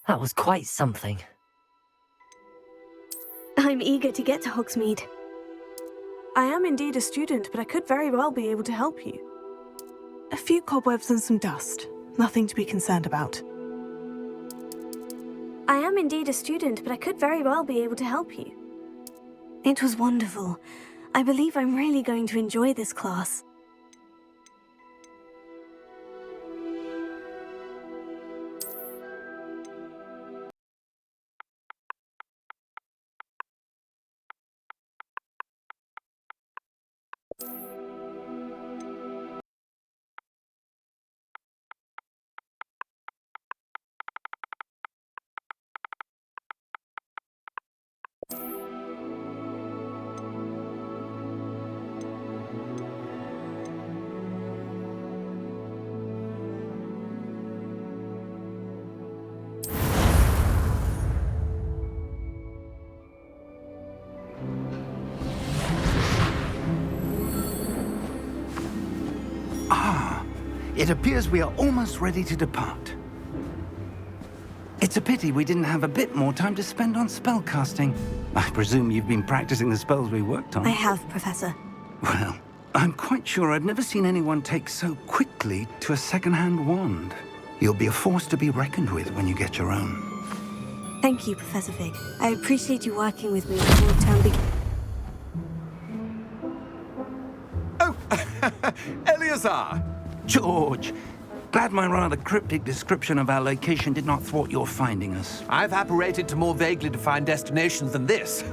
That was quite something. I'm eager to get to Hogsmeade. I am indeed a student, but I could very well be able to help you. A few cobwebs and some dust. Nothing to be concerned about. I am indeed a student, but I could very well be able to help you. It was wonderful. I believe I'm really going to enjoy this class. It appears we are almost ready to depart. It's a pity we didn't have a bit more time to spend on spellcasting. I presume you've been practicing the spells we worked on. I have, Professor. Well, I'm quite sure I've never seen anyone take so quickly to a second-hand wand. You'll be a force to be reckoned with when you get your own. Thank you, Professor Fig. I appreciate you working with me before the term begins. Oh, Eleazar! George, glad my rather cryptic description of our location did not thwart your finding us. I've apparated to more vaguely defined destinations than this.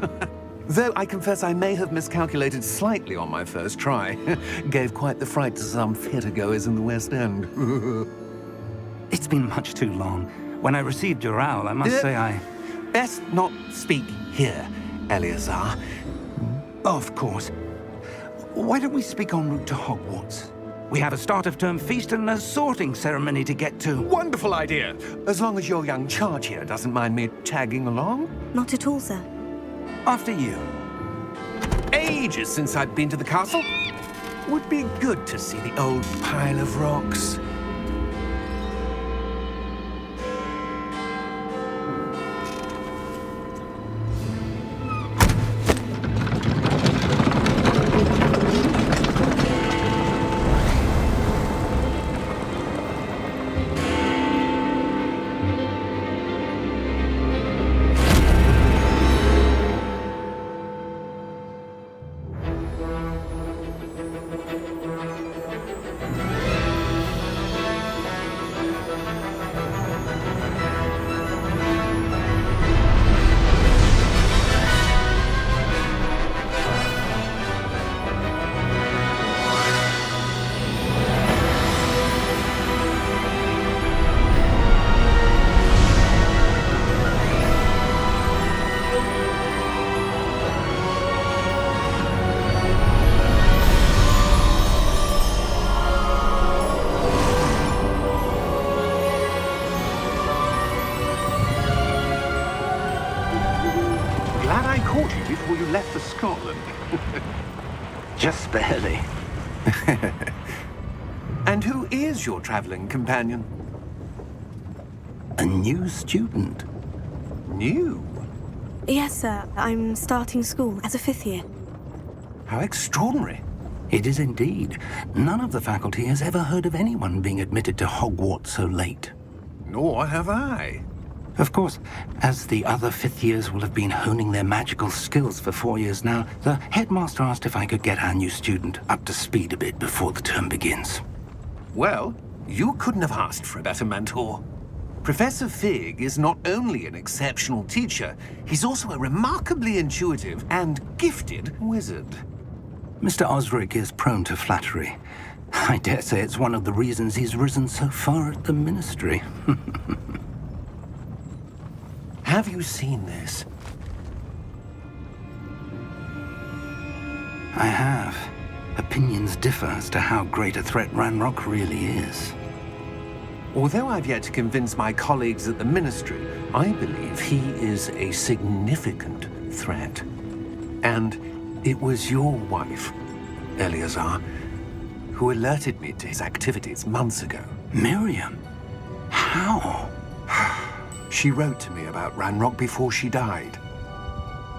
Though I confess I may have miscalculated slightly on my first try. Gave quite the fright to some theatergoers in the West End. It's been much too long. When I received your owl, I must say I... Best not speak here, Eleazar. Of course. Why don't we speak en route to Hogwarts? We have a start-of-term feast and a sorting ceremony to get to. Wonderful idea! As long as your young charge here doesn't mind me tagging along. Not at all, sir. After you. Ages since I've been to the castle. Would be good to see the old pile of rocks. left for Scotland. Just barely. And who is your traveling companion? A new student. New? Yes, sir. I'm starting school as a 5th year. How extraordinary. It is indeed. None of the faculty has ever heard of anyone being admitted to Hogwarts so late. Nor have I. Of course, as the other 5th years will have been honing their magical skills for 4 years now, the headmaster asked if I could get our new student up to speed a bit before the term begins. Well, you couldn't have asked for a better mentor. Professor Fig is not only an exceptional teacher, he's also a remarkably intuitive and gifted wizard. Mr. Osric is prone to flattery. I dare say it's one of the reasons he's risen so far at the Ministry. Have you seen this? I have. Opinions differ as to how great a threat Ranrock really is. Although I've yet to convince my colleagues at the Ministry, I believe he is a significant threat. And it was your wife, Eleazar, who alerted me to his activities months ago. Miriam? How? She wrote to me about Ranrock before she died,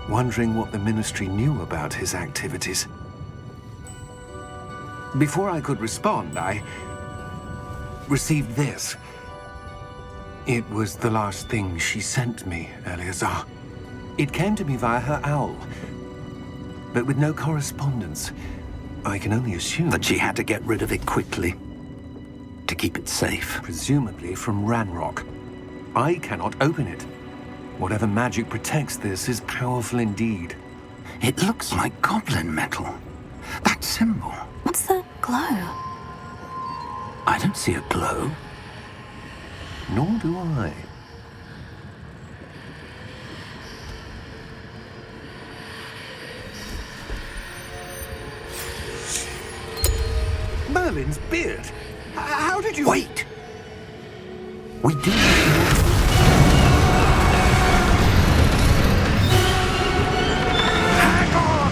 wondering what the Ministry knew about his activities. Before I could respond, I received this. It was the last thing she sent me, Eleazar. It came to me via her owl, but with no correspondence. I can only assume That she had to get rid of it quickly, to keep it safe. presumably from Ranrock. I cannot open it. Whatever magic protects this is powerful indeed. It looks like goblin metal. That symbol. What's the glow? I don't see a glow. Nor do I. Merlin's beard. How did you... Wait! We do need more. Hang on!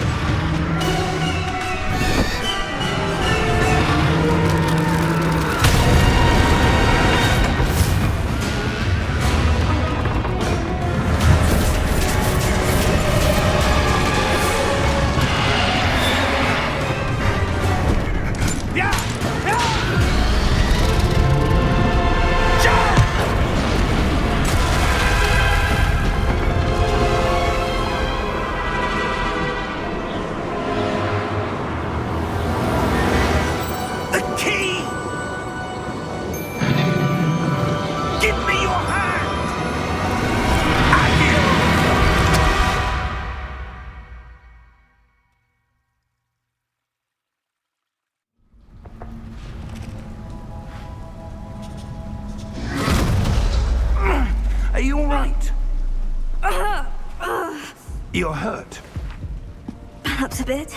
The key! Give me your hand! Are you all right? You're hurt. Perhaps a bit.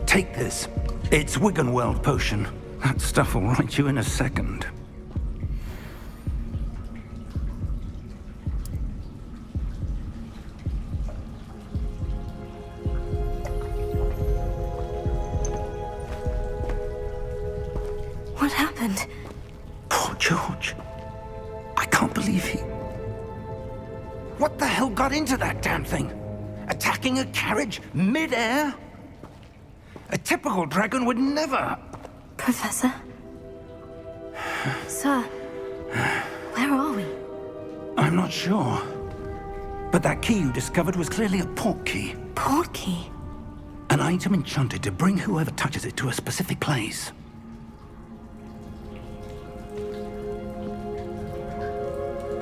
Take this. It's Wiggenweld potion. That stuff will right you in a second. What happened? Poor George. I can't believe he... What the hell got into that damn thing? Attacking a carriage mid-air? A typical dragon would never... Professor? Sir, where are we? I'm not sure. But that key you discovered was clearly a port key. Port key? An item enchanted to bring whoever touches it to a specific place.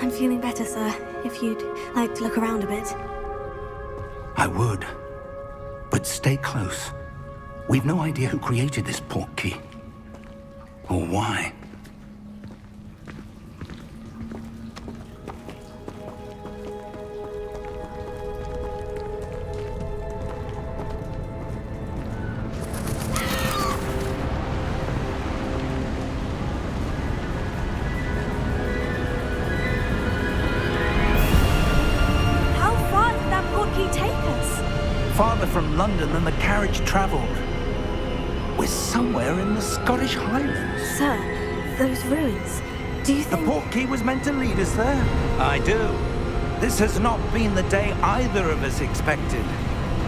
I'm feeling better, sir. If you'd like to look around a bit. I would. But stay close. We've no idea who created this port key. Or why. How far did that port key take us? from London than the carriage travelled. We're somewhere in the Scottish Highlands. Sir, those ruins. Do you The think... portkey was meant to lead us there? I do. This has not been the day either of us expected.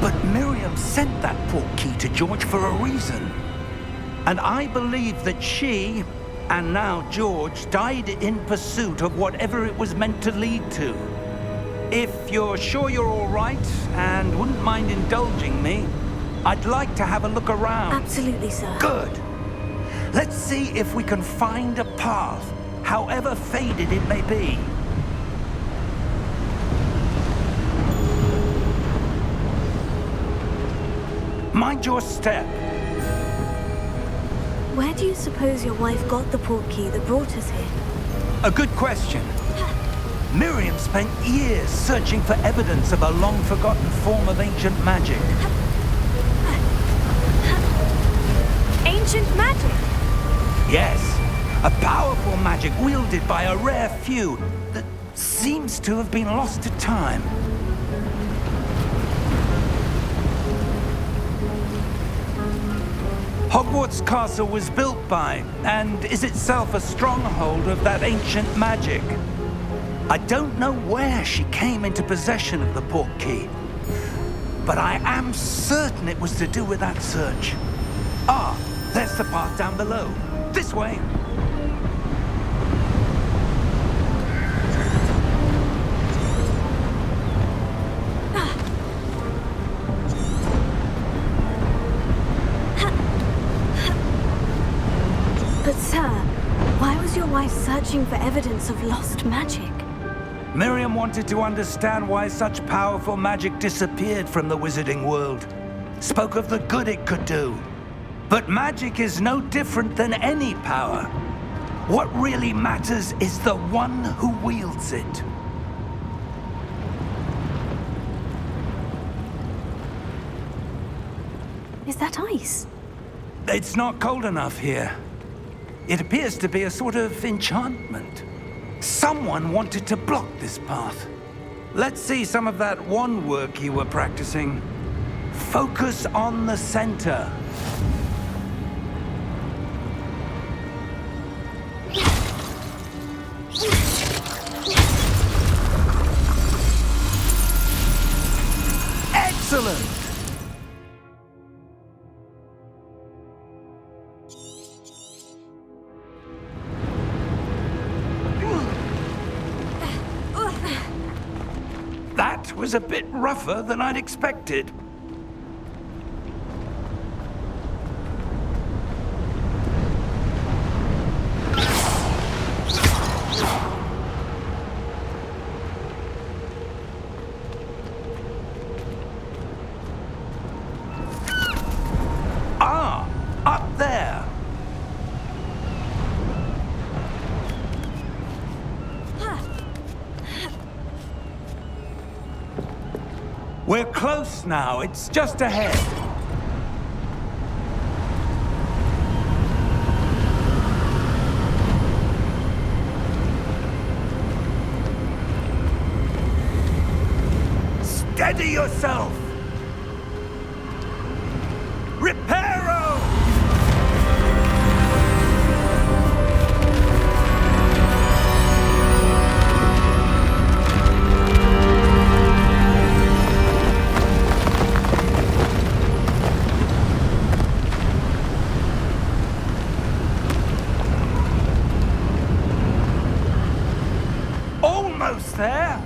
But Miriam sent that portkey to George for a reason. And I believe that she, and now George, died in pursuit of whatever it was meant to lead to. If you're sure you're all right, and wouldn't mind indulging me, I'd like to have a look around. Absolutely, sir. Good. Let's see if we can find a path, however faded it may be. Mind your step. Where do you suppose your wife got the portkey that brought us here? A good question. Miriam spent years searching for evidence of a long-forgotten form of ancient magic. Ancient magic? Yes, a powerful magic wielded by a rare few that seems to have been lost to time. Hogwarts Castle was built by, and is itself a stronghold of that ancient magic. I don't know where she came into possession of the portkey, but I am certain it was to do with that search. Ah, there's the path down below. This way. But sir, why was your wife searching for evidence of lost magic? Miriam wanted to understand why such powerful magic disappeared from the wizarding world. Spoke of the good it could do. But magic is no different than any power. What really matters is the one who wields it. Is that ice? It's not cold enough here. It appears to be a sort of enchantment. Someone wanted to block this path. Let's see some of that wand work you were practicing. Focus on the center. Excellent! That was a bit rougher than I'd expected. Ah, up there. We're close now. It's just ahead. Steady yourself. Reparo! Almost there.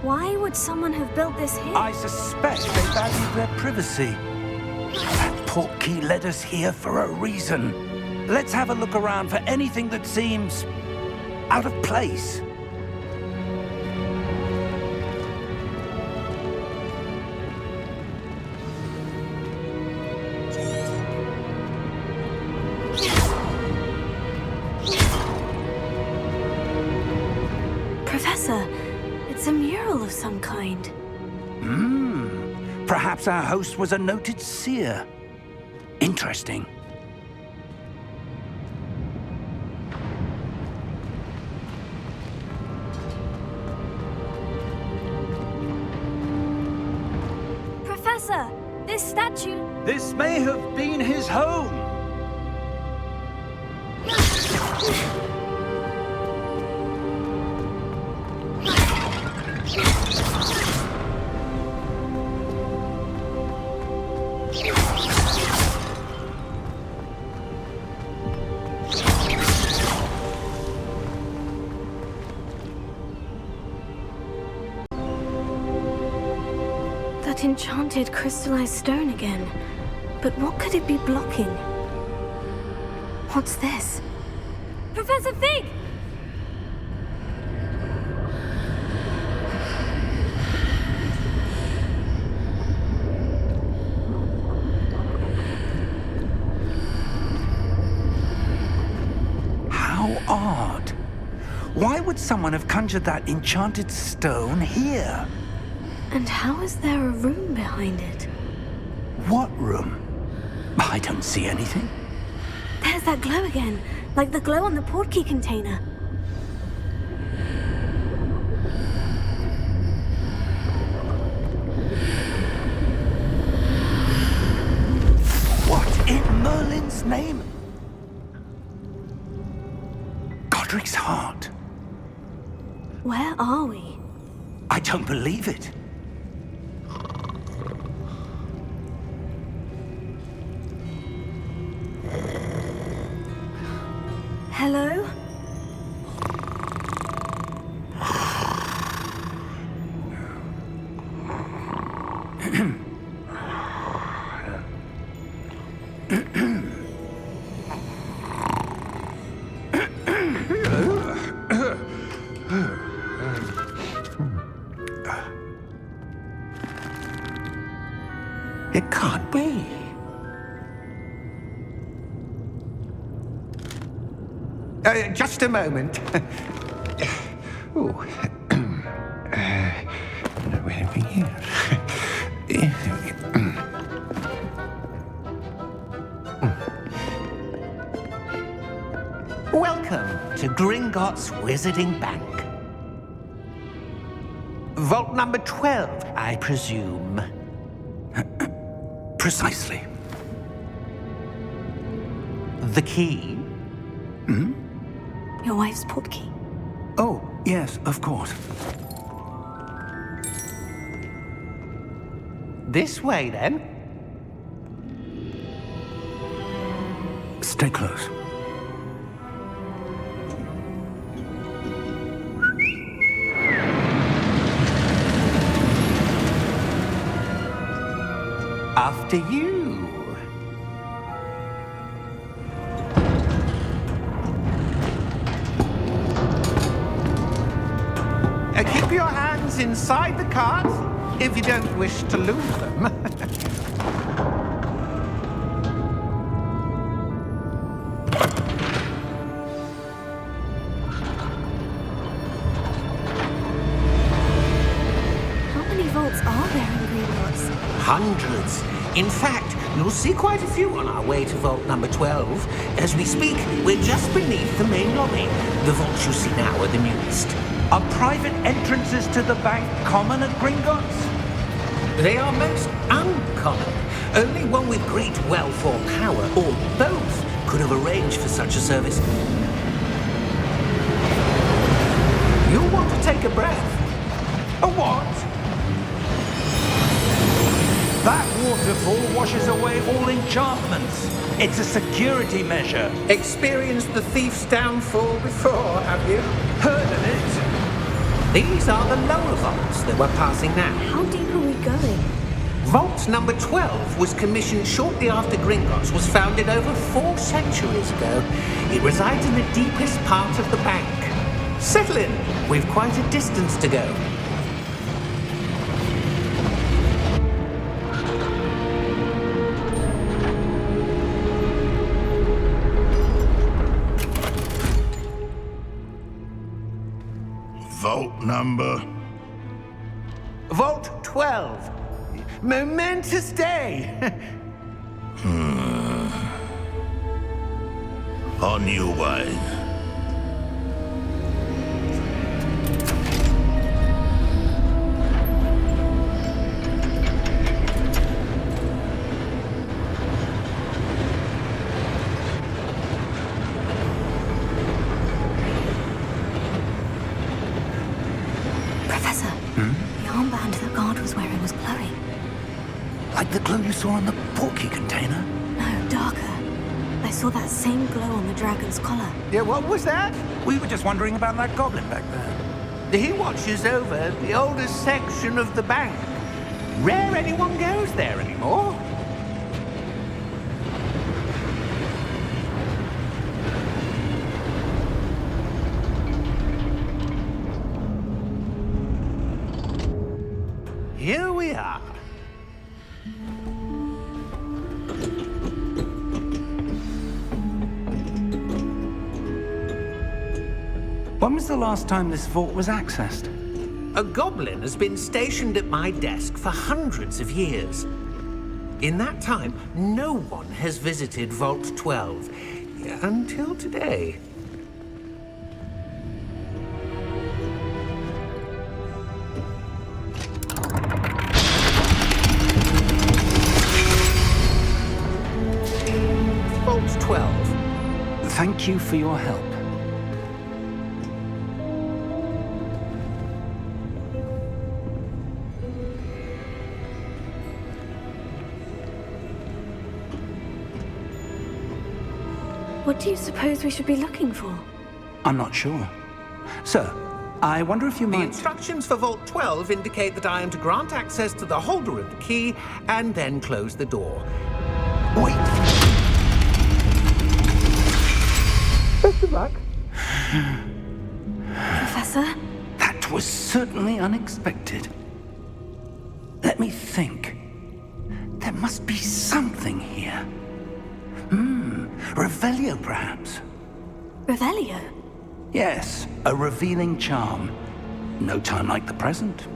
Why would someone have built this here? I suspect they valued their privacy. That portkey led us here for a reason. Let's have a look around for anything that seems out of place. some kind. Perhaps our host was a noted seer. Interesting. Professor, this statue... This may have been his home. That enchanted crystallized stone again. But what could it be blocking? What's this? Professor Fig! How odd. Why would someone have conjured that enchanted stone here? And how is there a room behind it? What room? I don't see anything. There's that glow again, like the glow on the portkey container. What in Merlin's name? Godric's heart. Where are we? I don't believe it. Hello? It can't be. Just a moment. Oh. Where are we here? Welcome to Gringotts Wizarding Bank. Vault number 12, I presume. Precisely. The key? Your wife's portkey. Oh, yes, of course. This way, then. Stay close. After you. Keep your hands inside the cart if you don't wish to lose them. How many vaults are there in Gringotts? Hundreds. In fact, you'll see quite a few on our way to vault number 12. As we speak, we're just beneath the main lobby. The vaults you see now are the newest. Are private entrances to the bank common at Gringotts? They are most uncommon. Only one with great wealth or power, or both, could have arranged for such a service. You'll want to take a breath. A what? That waterfall washes away all enchantments. It's a security measure. Experienced the thief's downfall before, have you? Heard of it? These are the lower vaults that we're passing now. How deep are we going? Vault number 12 was commissioned shortly after Gringotts was founded over 4 centuries ago. It resides in the deepest part of the bank. Settle in. We've quite a distance to go. Vault number Vault 12. Momentous day. On your way. Professor, the armband the guard was wearing was glowing. Like the glow you saw on the porky container? No, darker. I saw that same glow on the dragon's collar. Yeah, what was that? We were just wondering about that goblin back there. He watches over the oldest section of the bank. Rare anyone goes there anymore. Here we are. When was the last time this vault was accessed? A goblin has been stationed at my desk for hundreds of years. In that time, no one has visited Vault 12 until today. Vault 12. Thank you for your help. What do you suppose we should be looking for? I'm not sure. Sir, I wonder if you The might... instructions for Vault 12 indicate that I am to grant access to the holder of the key and then close the door. Wait! Best of luck. Professor? That was certainly unexpected. Let me think. There must be something here. Revelio, perhaps? Revelio? Yes, a revealing charm. No time like the present.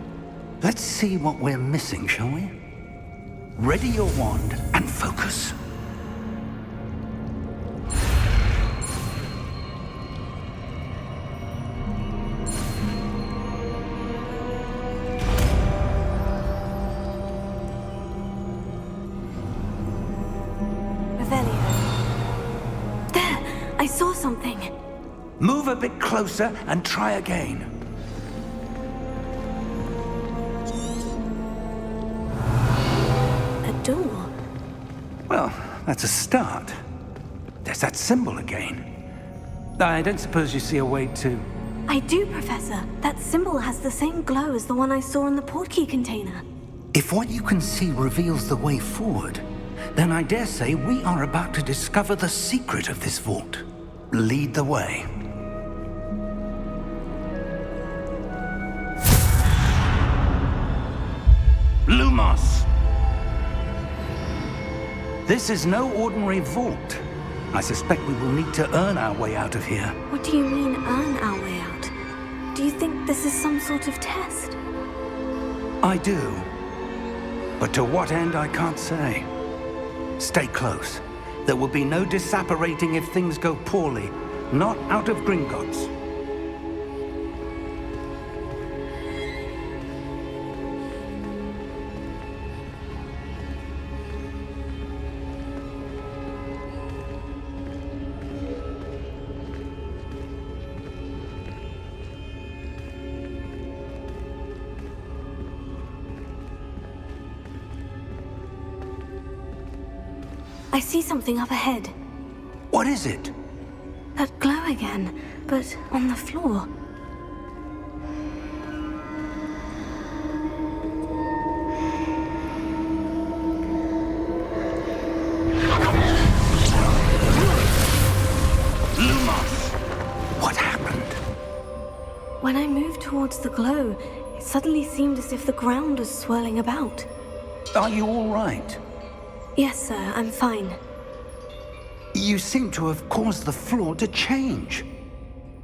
Let's see what we're missing, shall we? Ready your wand and focus. Revelio. There! I saw something. Move a bit closer and try again. A door. Well, that's a start. There's that symbol again. I don't suppose you see a way to... I do, Professor. That symbol has the same glow as the one I saw in the portkey container. If what you can see reveals the way forward, then I dare say we are about to discover the secret of this vault. Lead the way. Lumos! This is no ordinary vault. I suspect we will need to earn our way out of here. What do you mean, earn our way out? Do you think this is some sort of test? I do. But to what end, I can't say. Stay close. There will be no disapparating if things go poorly. Not out of Gringotts. I see something up ahead. What is it? That glow again, but on the floor. Lumos! What happened? When I moved towards the glow, it suddenly seemed as if the ground was swirling about. Are you all right? Yes, sir, I'm fine. You seem to have caused the floor to change.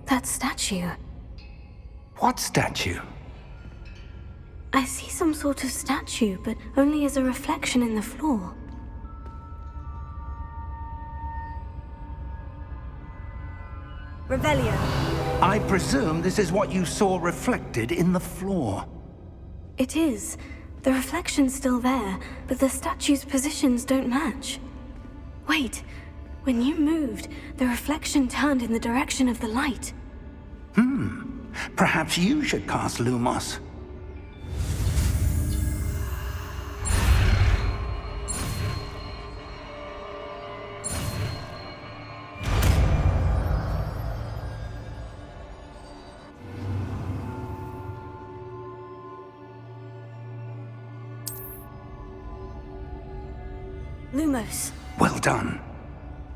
That statue. What statue? I see some sort of statue, but only as a reflection in the floor. Revelio. I presume this is what you saw reflected in the floor. It is. The reflection's still there, but the statue's positions don't match. Wait, when you moved, the reflection turned in the direction of the light. Perhaps you should cast Lumos. Lumos. Well done.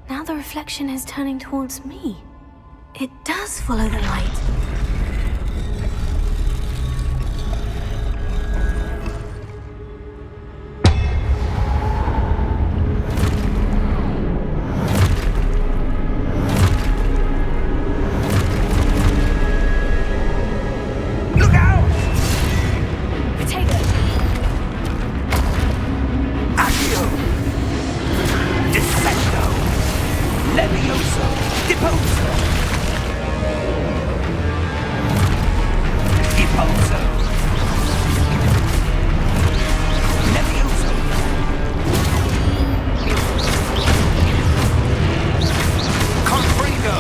Now the reflection is turning towards me. It does follow the light. Look out! Potato! Accio! Dissecto! Levioso! Deposo! Deposo! Levioso! Confringo!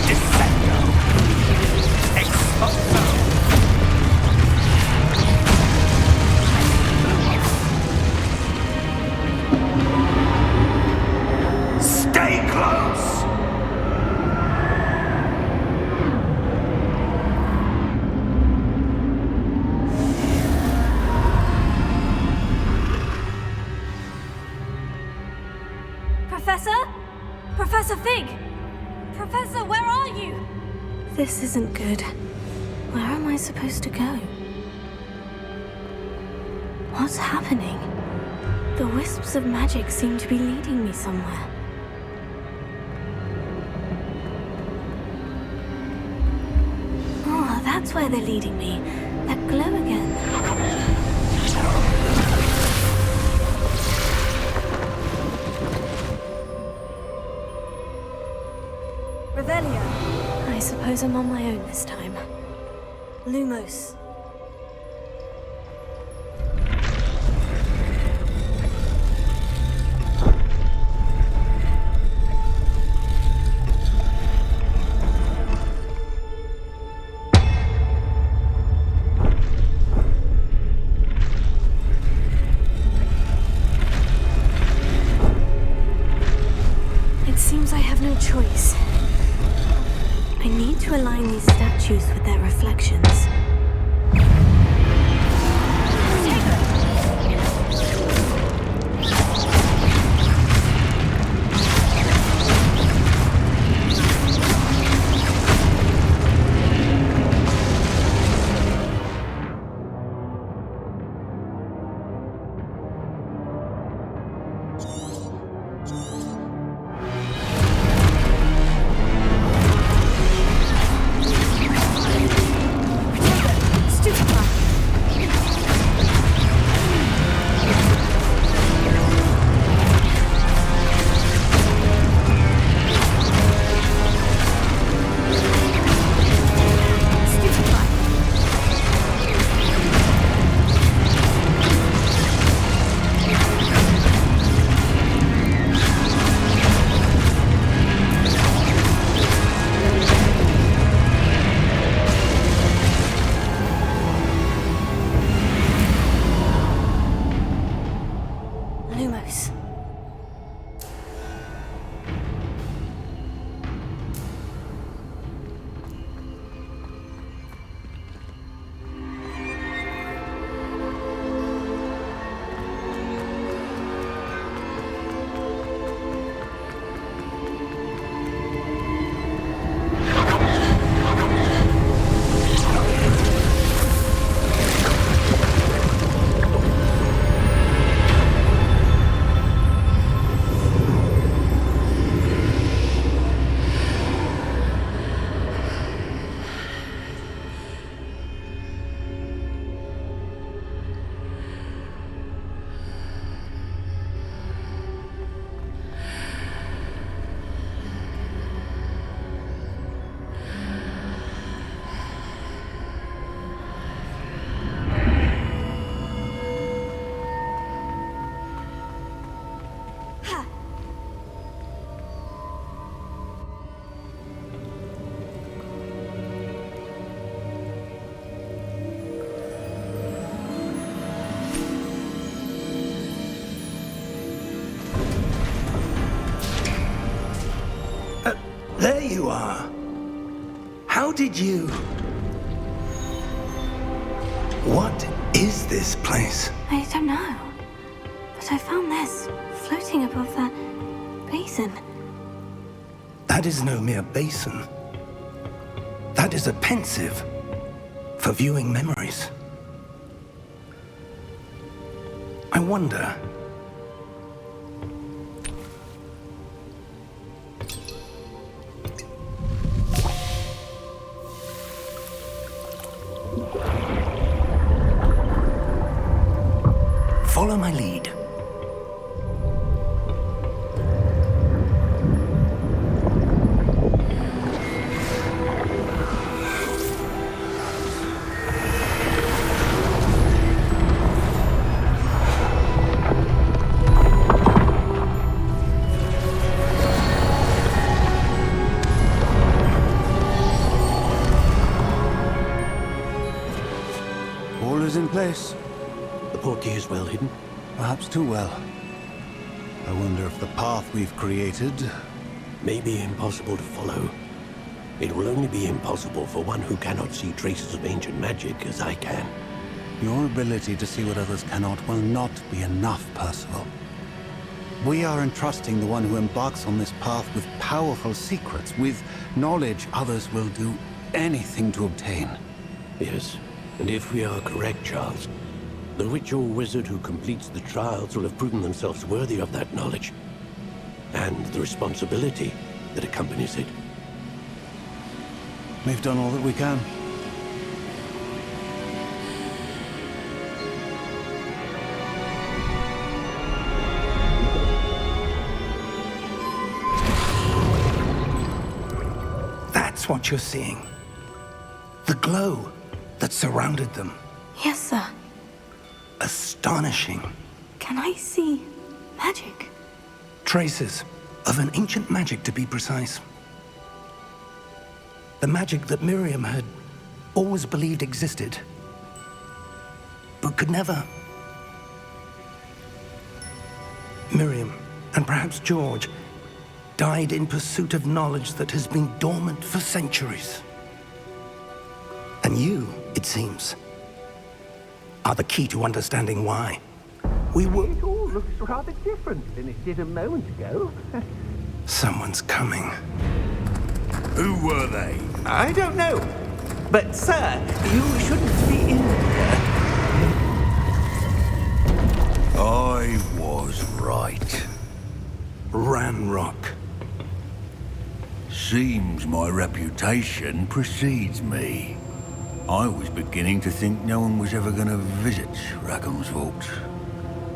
Dissecto! Exposo! Stay close! Professor? Professor Fig! Professor, where are you? This isn't good. Where am I supposed to go? What's happening? The wisps of magic seem to be leading me somewhere. Oh, that's where they're leading me. That glow again. Revelio. I suppose I'm on my own this time. Lumos. It seems I have no choice. I need to align these statues with their reflections. you are. How did you... What is this place? I don't know. But I found this floating above that basin. That is no mere basin. That is a pensive for viewing memories. I wonder... Follow my lead. All is in place. The portkey is well hidden. Perhaps too well. I wonder if the path we've created... May be impossible to follow. It will only be impossible for one who cannot see traces of ancient magic as I can. Your ability to see what others cannot will not be enough, Percival. We are entrusting the one who embarks on this path with powerful secrets, with knowledge others will do anything to obtain. Yes, and if we are correct, Charles, the witch or wizard who completes the trials will have proven themselves worthy of that knowledge, and the responsibility that accompanies it. We've done all that we can. That's what you're seeing. The glow that surrounded them. Yes, sir. Astonishing. Can I see magic? Traces of an ancient magic, to be precise. The magic that Miriam had always believed existed, but could never. Miriam, and perhaps George, died in pursuit of knowledge that has been dormant for centuries. And you, it seems, are the key to understanding why. It all looks rather different than it did a moment ago. Someone's coming. Who were they? I don't know. But, sir, you shouldn't be in here. I was right. Ranrock. Seems my reputation precedes me. I was beginning to think no one was ever going to visit Rackham's vault.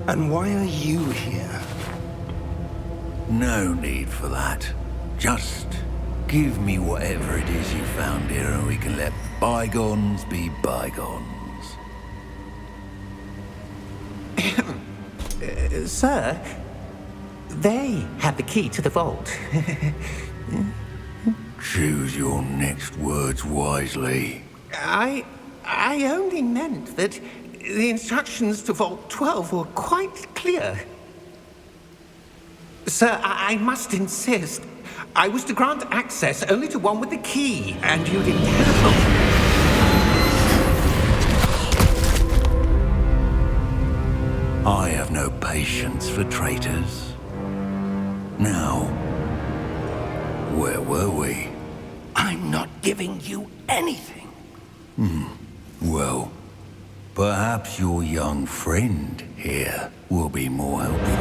And why are you here? No need for that. Just give me whatever it is you found here and we can let bygones be bygones. Sir, they had the key to the vault. Choose your next words wisely. I only meant that the instructions to Vault 12 were quite clear. Sir, I must insist. I was to grant access only to one with the key, and you didn't have I have no patience for traitors. Now, where were we? I'm not giving you anything. Well, perhaps your young friend here will be more helpful.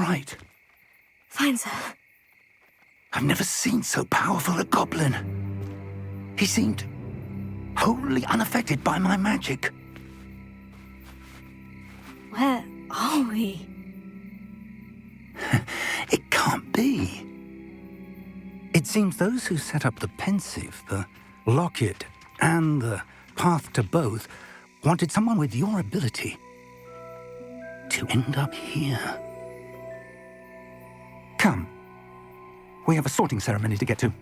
right. Fine, sir. I've never seen so powerful a goblin. He seemed wholly unaffected by my magic. Where are we? It can't be. It seems those who set up the pensive, the locket, and the path to both wanted someone with your ability to end up here. Come. We have a sorting ceremony to get to.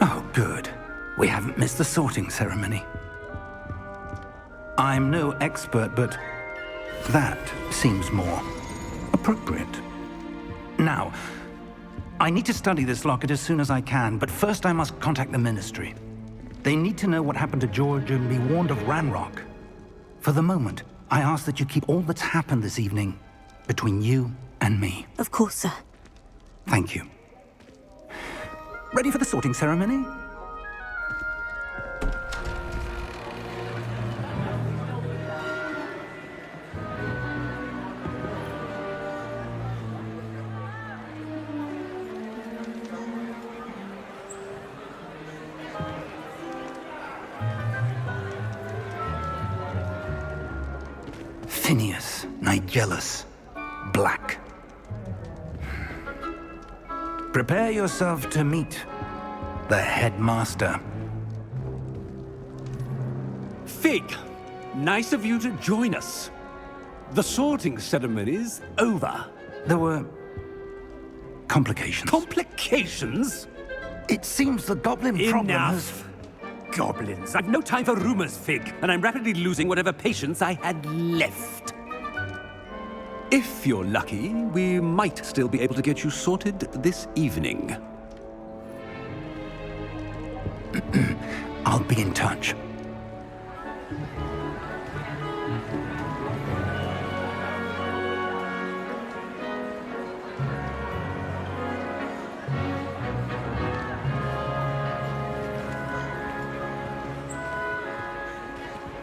Oh, good. We haven't missed the sorting ceremony. I'm no expert, but that seems more appropriate. Now, I need to study this locket as soon as I can, but first I must contact the Ministry. They need to know what happened to George and be warned of Ranrock. For the moment, I ask that you keep all that's happened this evening between you and me. Of course, sir. Thank you. Ready for the sorting ceremony? Phineas, Nigellus, Black. Prepare yourself to meet the headmaster. Fig, nice of you to join us. The sorting ceremony's over. There were complications. Complications? It seems the goblin problem has... Enough. Goblins. I've no time for rumors, Fig, and I'm rapidly losing whatever patience I had left. If you're lucky, we might still be able to get you sorted this evening. I'll be in touch.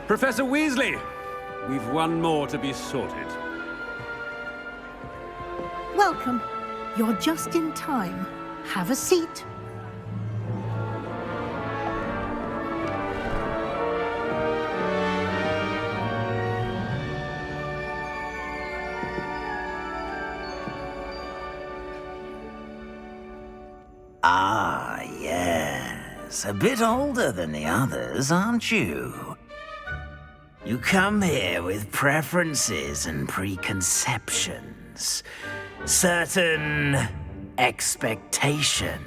Professor Weasley, we've one more to be sorted. Welcome. You're just in time. Have a seat. Ah, yes. A bit older than the others, aren't you? You come here with preferences and preconceptions. Certain expectations.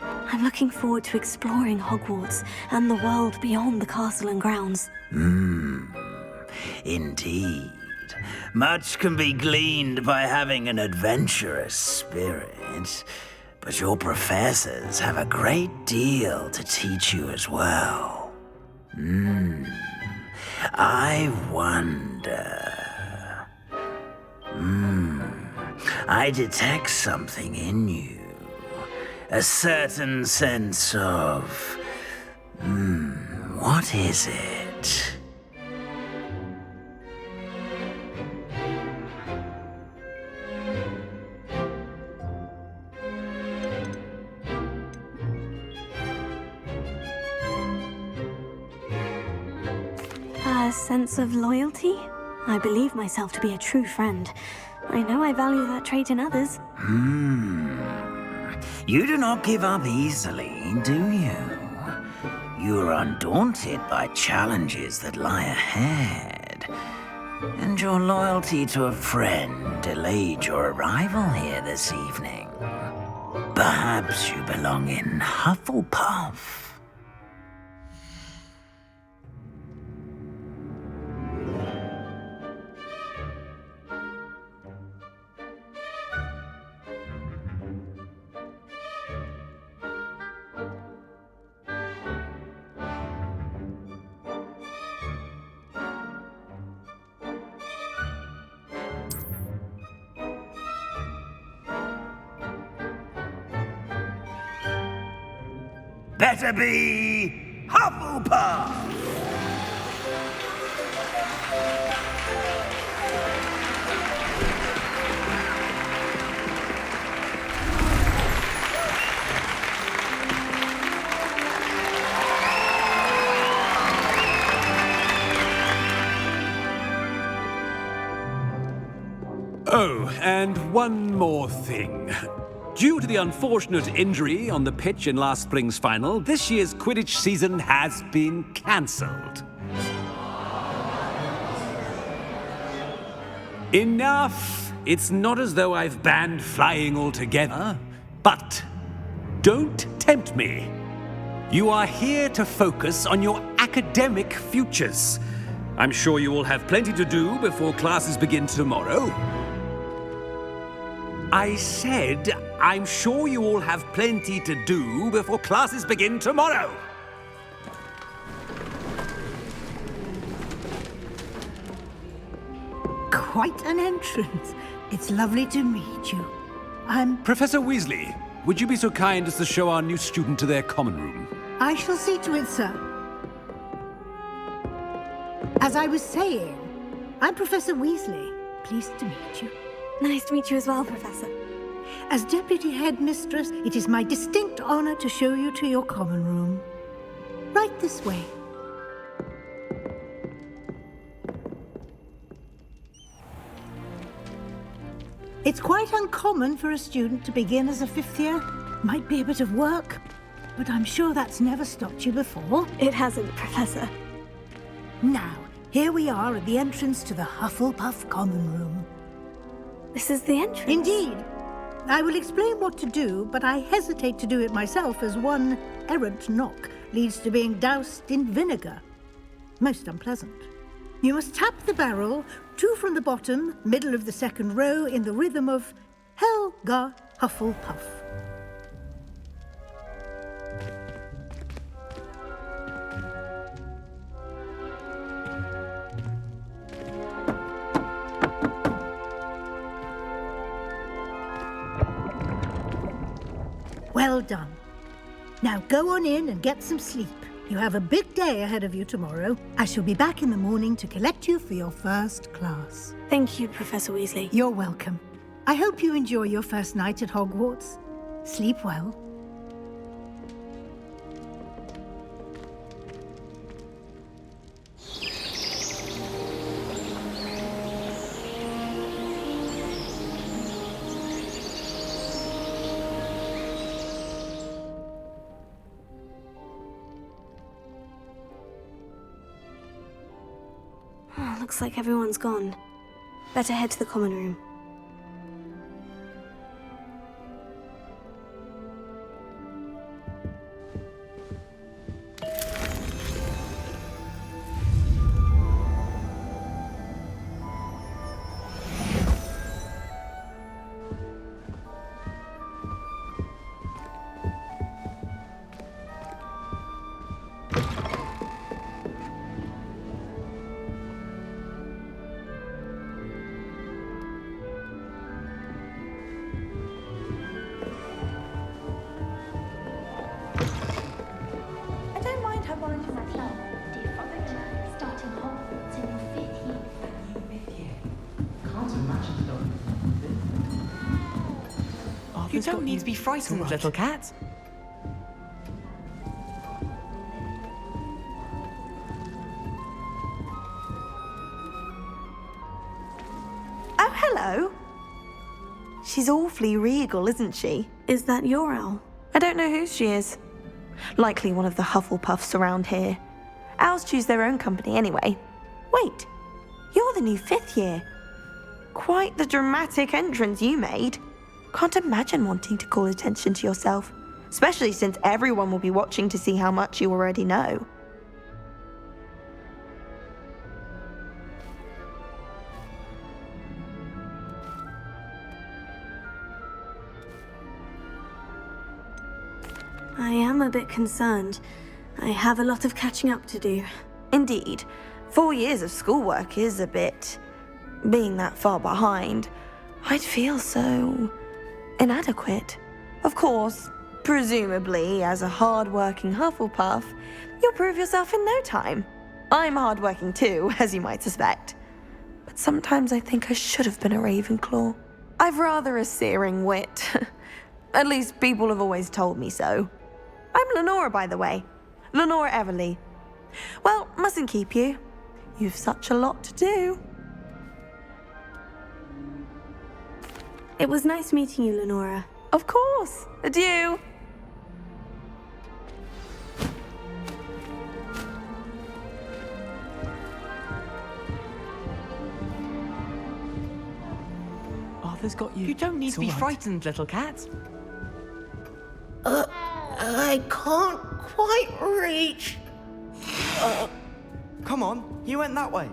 I'm looking forward to exploring Hogwarts and the world beyond the castle and grounds. Indeed. Much can be gleaned by having an adventurous spirit, but your professors have a great deal to teach you as well. I wonder... I detect something in you. A certain sense of... What is it? A sense of loyalty? I believe myself to be a true friend. I know I value that trait in others. You do not give up easily, do you? You are undaunted by challenges that lie ahead. And your loyalty to a friend delayed your arrival here this evening. Perhaps you belong in Hufflepuff. Better be Hufflepuff! Oh, and one more thing. Due to the unfortunate injury on the pitch in last spring's final, this year's Quidditch season has been cancelled. Enough! It's not as though I've banned flying altogether, but don't tempt me. You are here to focus on your academic futures. I'm sure you will have plenty to do before classes begin tomorrow. I said, I'm sure you all have plenty to do before classes begin tomorrow. Quite an entrance. It's lovely to meet you. Professor Weasley, would you be so kind as to show our new student to their common room? I shall see to it, sir. As I was saying, I'm Professor Weasley. Pleased to meet you. Nice to meet you as well, Professor. As Deputy Headmistress, it is my distinct honor to show you to your common room. Right this way. It's quite uncommon for a student to begin as a fifth year. Might be a bit of work, but I'm sure that's never stopped you before. It hasn't, Professor. Now, here we are at the entrance to the Hufflepuff common room. This is the entrance? Indeed. I will explain what to do, but I hesitate to do it myself as one errant knock leads to being doused in vinegar. Most unpleasant. You must tap the barrel, 2 from the bottom, middle of the second row, in the rhythm of Helga Hufflepuff. Well done. Now go on in and get some sleep. You have a big day ahead of you tomorrow. I shall be back in the morning to collect you for your first class. Thank you, Professor Weasley. You're welcome. I hope you enjoy your first night at Hogwarts. Sleep well. Looks like everyone's gone. Better head to the common room. You don't need to be frightened, little cat. Oh, hello. She's awfully regal, isn't she? Is that your owl? I don't know who she is. Likely one of the Hufflepuffs around here. Owls choose their own company anyway. Wait, you're the new 5th year. Quite the dramatic entrance you made. Can't imagine wanting to call attention to yourself, especially since everyone will be watching to see how much you already know. I am a bit concerned. I have a lot of catching up to do. Indeed, 4 years of schoolwork is a bit... being that far behind, I'd feel so... inadequate. Of course, presumably, as a hard-working Hufflepuff, you'll prove yourself in no time. I'm hard-working too, as you might suspect. But sometimes I think I should have been a Ravenclaw. I've rather a searing wit. At least people have always told me so. I'm Lenora, by the way. Lenora Everly. Well, mustn't keep you. You've such a lot to do. It was nice meeting you, Lenora. Of course. Adieu. Arthur's got you. You don't need to be frightened, little cat. I can't quite reach. Come on, you went that way.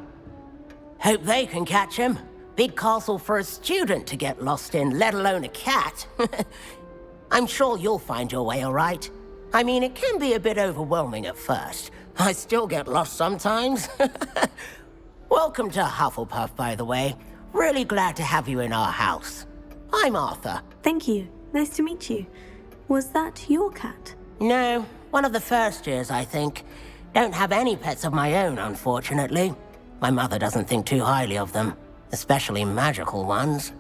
Hope they can catch him. Big castle for a student to get lost in, let alone a cat. I'm sure you'll find your way all right. I mean, it can be a bit overwhelming at first. I still get lost sometimes. Welcome to Hufflepuff, by the way. Really glad to have you in our house. I'm Arthur. Thank you. Nice to meet you. Was that your cat? No, one of the first years, I think. Don't have any pets of my own, unfortunately. My mother doesn't think too highly of them, especially magical ones.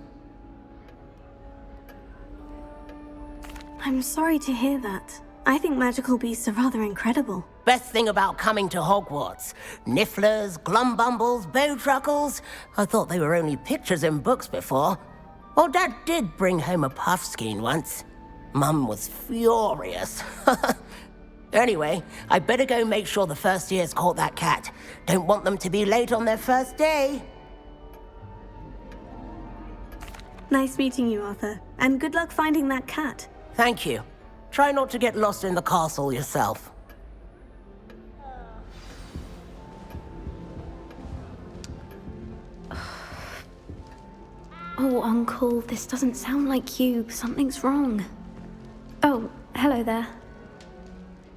I'm sorry to hear that. I think magical beasts are rather incredible. Best thing about coming to Hogwarts. Nifflers, glumbumbles, bowtruckles. I thought they were only pictures in books before. Well, Dad did bring home a puffskein once. Mum was furious. Anyway, I better go make sure the first years caught that cat. Don't want them to be late on their first day. Nice meeting you, Arthur. And good luck finding that cat. Thank you. Try not to get lost in the castle yourself. Oh, Uncle, this doesn't sound like you. Something's wrong. Oh, hello there.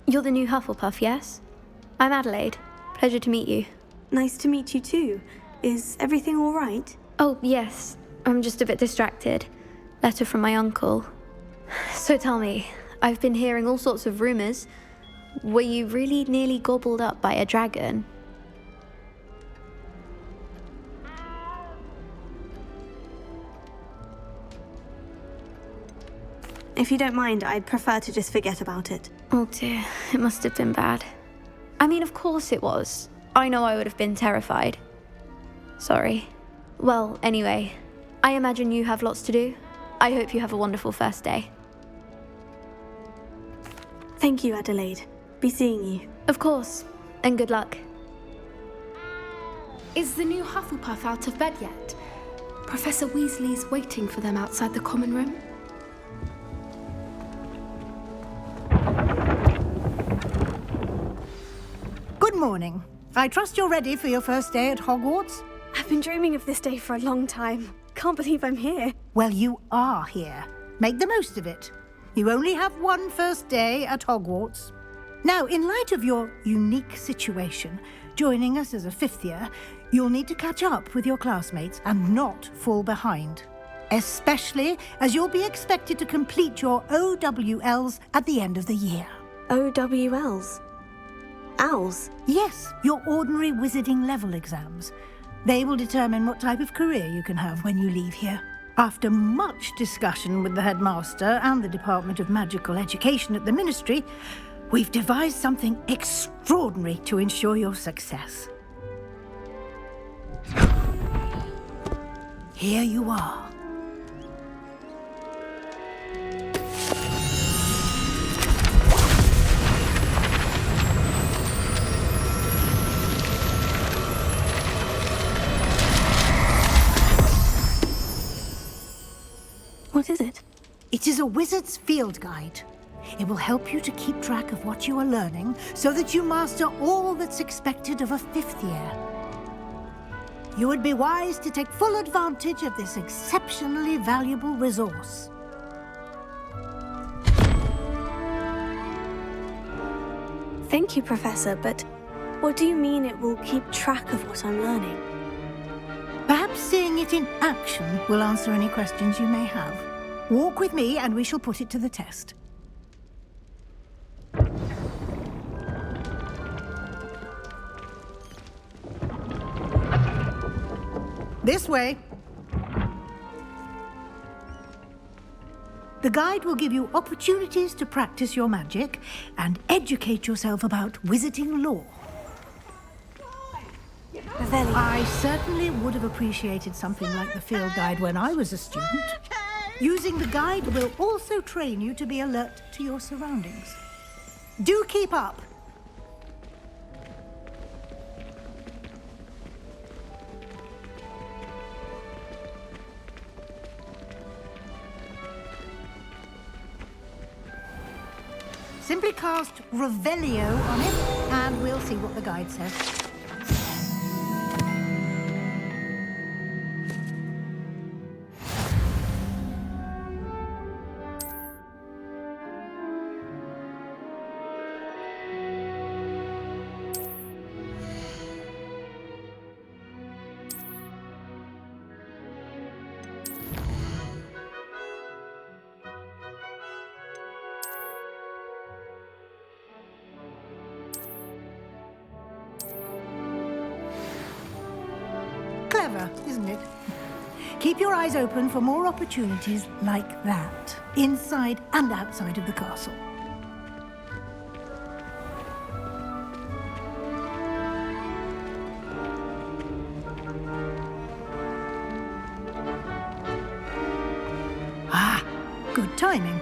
You're the new Hufflepuff, yes? I'm Adelaide. Pleasure to meet you. Nice to meet you too. Is everything all right? Oh, yes. I'm just a bit distracted. Letter from my uncle. So tell me, I've been hearing all sorts of rumors. Were you really nearly gobbled up by a dragon? If you don't mind, I'd prefer to just forget about it. Oh dear, it must have been bad. I mean, of course it was. I know I would have been terrified. Sorry. Well, anyway, I imagine you have lots to do. I hope you have a wonderful first day. Thank you, Adelaide. Be seeing you. Of course, and good luck. Is the new Hufflepuff out of bed yet? Professor Weasley's waiting for them outside the common room. Good morning. I trust you're ready for your first day at Hogwarts? I've been dreaming of this day for a long time. Can't believe I'm here. Well, you are here. Make the most of it. You only have one first day at Hogwarts. Now, in light of your unique situation, joining us as a 5th year, you'll need to catch up with your classmates and not fall behind. Especially as you'll be expected to complete your OWLs at the end of the year. OWLs? Owls? Yes, your ordinary wizarding level exams. They will determine what type of career you can have when you leave here. After much discussion with the headmaster and the Department of Magical Education at the Ministry, we've devised something extraordinary to ensure your success. Here you are. What is it? It is a wizard's field guide. It will help you to keep track of what you are learning so that you master all that's expected of a 5th year. You would be wise to take full advantage of this exceptionally valuable resource. Thank you, Professor, but what do you mean it will keep track of what I'm learning? Perhaps seeing it in action will answer any questions you may have. Walk with me and we shall put it to the test. This way. The guide will give you opportunities to practice your magic and educate yourself about wizarding lore. I certainly would have appreciated something like the field guide when I was a student. Using the guide will also train you to be alert to your surroundings. Do keep up! Simply cast Revelio on it, and we'll see what the guide says. Clever, isn't it? Keep your eyes open for more opportunities like that, inside and outside of the castle. Ah, good timing.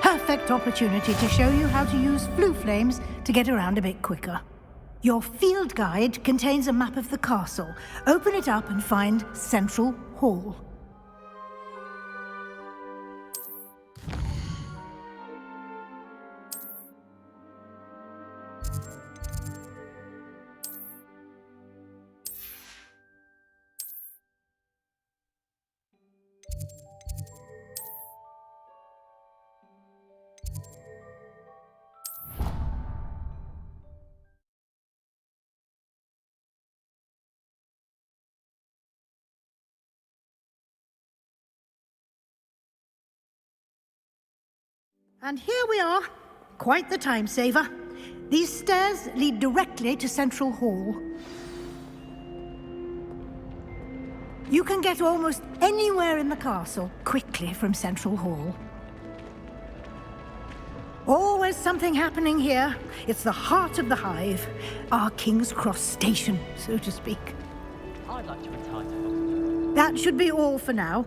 Perfect opportunity to show you how to use flue flames to get around a bit quicker. Your field guide contains a map of the castle. Open it up and find Central Hall. And here we are. Quite the time saver. These stairs lead directly to Central Hall. You can get almost anywhere in the castle quickly from Central Hall. Always something happening here. It's the heart of the hive. Our King's Cross station, so to speak. I'd like to retire to Hogwarts. That should be all for now.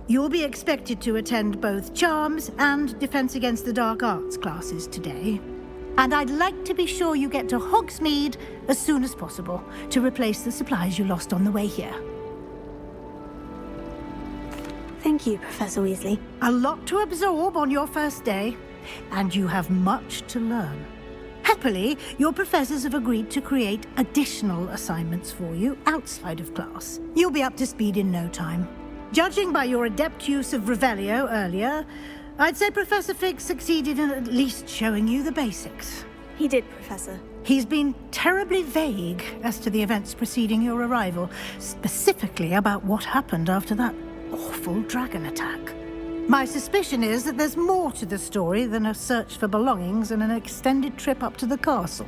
You'll be expected to attend both Charms and Defense Against the Dark Arts classes today. And I'd like to be sure you get to Hogsmeade as soon as possible to replace the supplies you lost on the way here. Thank you, Professor Weasley. A lot to absorb on your first day, and you have much to learn. Happily, your professors have agreed to create additional assignments for you outside of class. You'll be up to speed in no time. Judging by your adept use of Revelio earlier, I'd say Professor Fig succeeded in at least showing you the basics. He did, Professor. He's been terribly vague as to the events preceding your arrival, specifically about what happened after that awful dragon attack. My suspicion is that there's more to the story than a search for belongings and an extended trip up to the castle.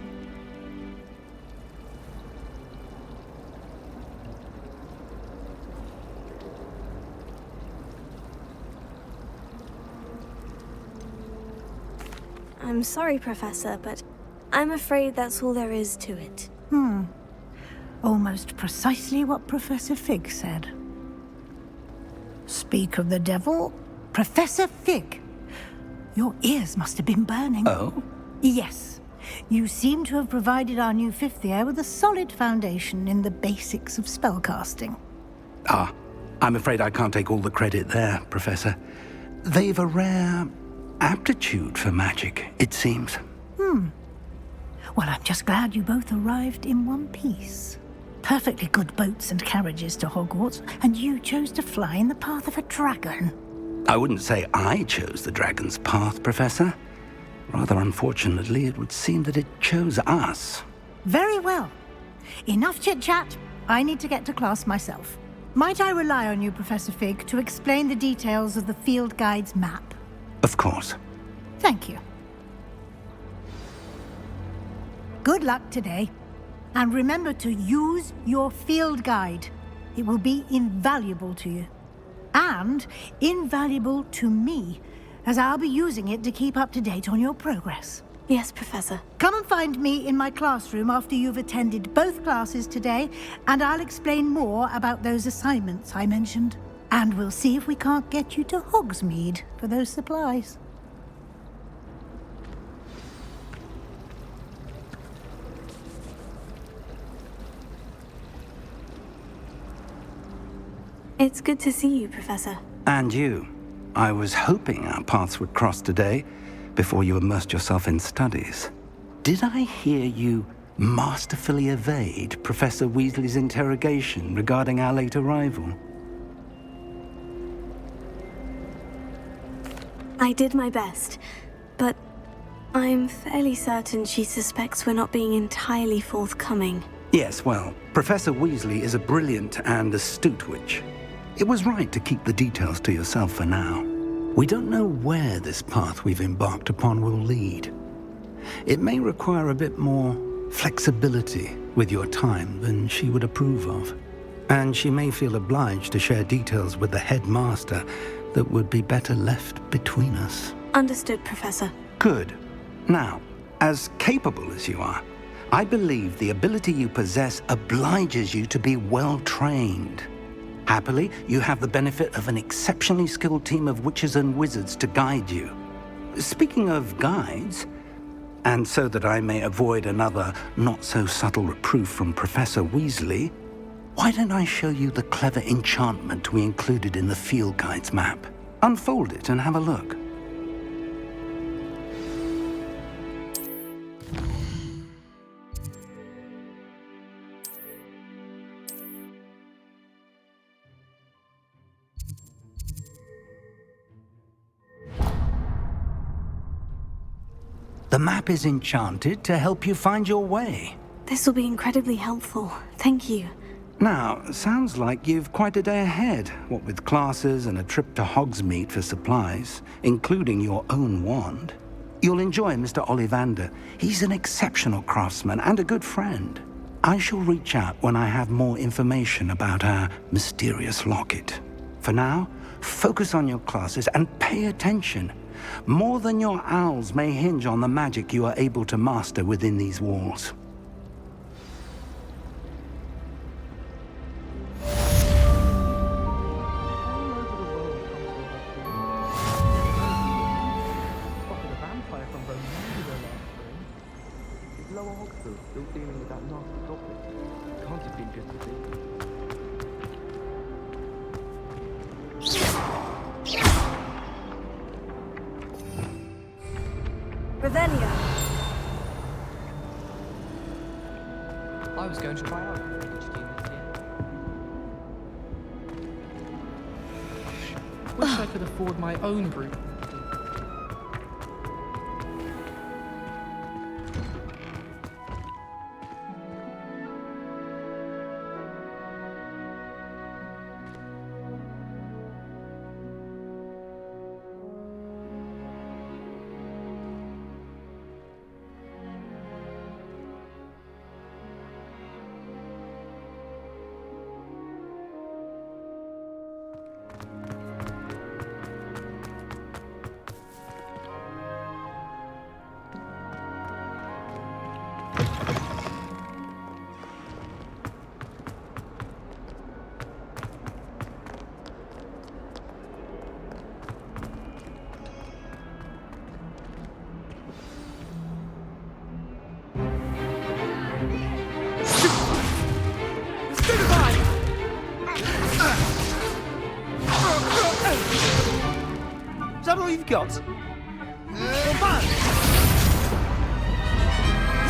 I'm sorry, Professor, but I'm afraid that's all there is to it. Almost precisely what Professor Fig said. Speak of the devil, Professor Fig. Your ears must have been burning. Oh? Yes. You seem to have provided our new fifth year with a solid foundation in the basics of spellcasting. Ah, I'm afraid I can't take all the credit there, Professor. They've a rare aptitude for magic, it seems. Well, I'm just glad you both arrived in one piece. Perfectly good boats and carriages to Hogwarts, and you chose to fly in the path of a dragon. I wouldn't say I chose the dragon's path, Professor. Rather unfortunately, it would seem that it chose us. Very well. Enough chit-chat. I need to get to class myself. Might I rely on you, Professor Fig, to explain the details of the field guide's map? Of course. Thank you. Good luck today. And remember to use your field guide. It will be invaluable to you. And invaluable to me, as I'll be using it to keep up to date on your progress. Yes, Professor. Come and find me in my classroom after you've attended both classes today, and I'll explain more about those assignments I mentioned. And we'll see if we can't get you to Hogsmeade for those supplies. It's good to see you, Professor. And you. I was hoping our paths would cross today, before you immersed yourself in studies. Did I hear you masterfully evade Professor Weasley's interrogation regarding our late arrival? I did my best, but I'm fairly certain she suspects we're not being entirely forthcoming. Yes, well, Professor Weasley is a brilliant and astute witch. It was right to keep the details to yourself for now. We don't know where this path we've embarked upon will lead. It may require a bit more flexibility with your time than she would approve of. And she may feel obliged to share details with the headmaster that would be better left between us. Understood, Professor. Good. Now, as capable as you are, I believe the ability you possess obliges you to be well trained. Happily, you have the benefit of an exceptionally skilled team of witches and wizards to guide you. Speaking of guides, and so that I may avoid another not-so-subtle reproof from Professor Weasley, why don't I show you the clever enchantment we included in the field guide's map? Unfold it and have a look. The map is enchanted to help you find your way. This will be incredibly helpful. Thank you. Now, sounds like you've quite a day ahead, what with classes and a trip to Hogsmeade for supplies, including your own wand. You'll enjoy Mr. Ollivander. He's an exceptional craftsman and a good friend. I shall reach out when I have more information about our mysterious locket. For now, focus on your classes and pay attention. More than your owls may hinge on the magic you are able to master within these walls. Revelio. I was going to try out the Quidditch team this year. Wish I could afford my own broom. all you've got?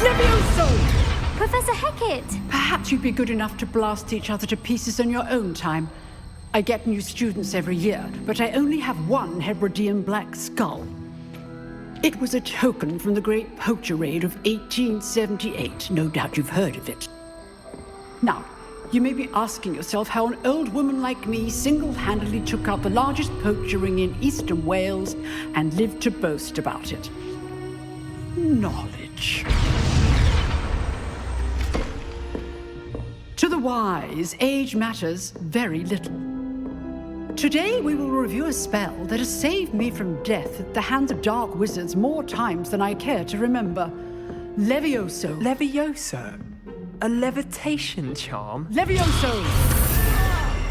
Levioso! Professor Hecat! Perhaps you'd be good enough to blast each other to pieces in your own time. I get new students every year, but I only have one Hebridean black skull. It was a token from the Great Poacher Raid of 1878. No doubt you've heard of it. Now, you may be asking yourself how an old woman like me single-handedly took out the largest poacher ring in eastern Wales and lived to boast about it. Knowledge. To the wise, age matters very little. Today we will review a spell that has saved me from death at the hands of dark wizards more times than I care to remember. Levioso. Levioso? A levitation charm? Levioso!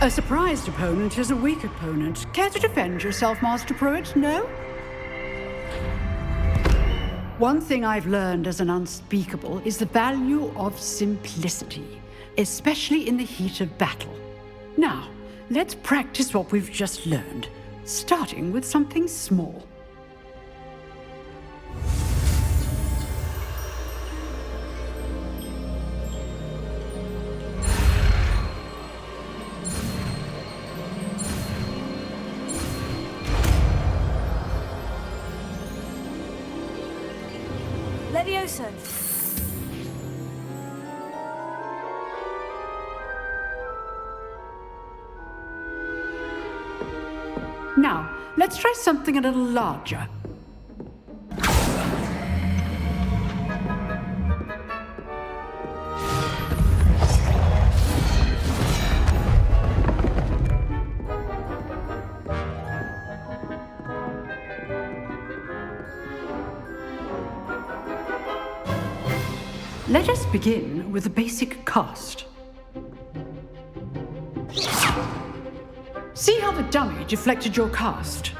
A surprised opponent is a weak opponent. Care to defend yourself, Master Pruitt? No? One thing I've learned as an unspeakable is the value of simplicity, especially in the heat of battle. Now, let's practice what we've just learned, starting with something small. Levioso. Now, let's try something a little larger. Let us begin with the basic cast. See how the dummy deflected your cast?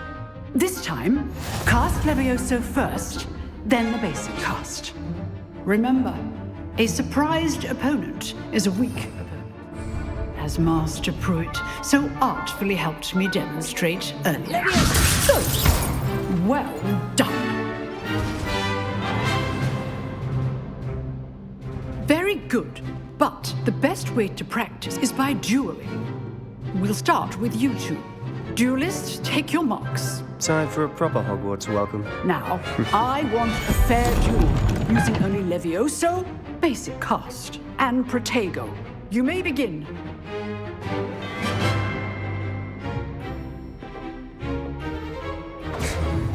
This time, cast Levioso first, then the basic cast. Remember, a surprised opponent is a weak opponent, as Master Pruitt so artfully helped me demonstrate earlier. Good. Well done. Very good, but the best way to practice is by dueling. We'll start with you two. Duelists, take your marks. Time for a proper Hogwarts welcome. Now, I want a fair duel, using only Levioso, basic cast, and Protego. You may begin.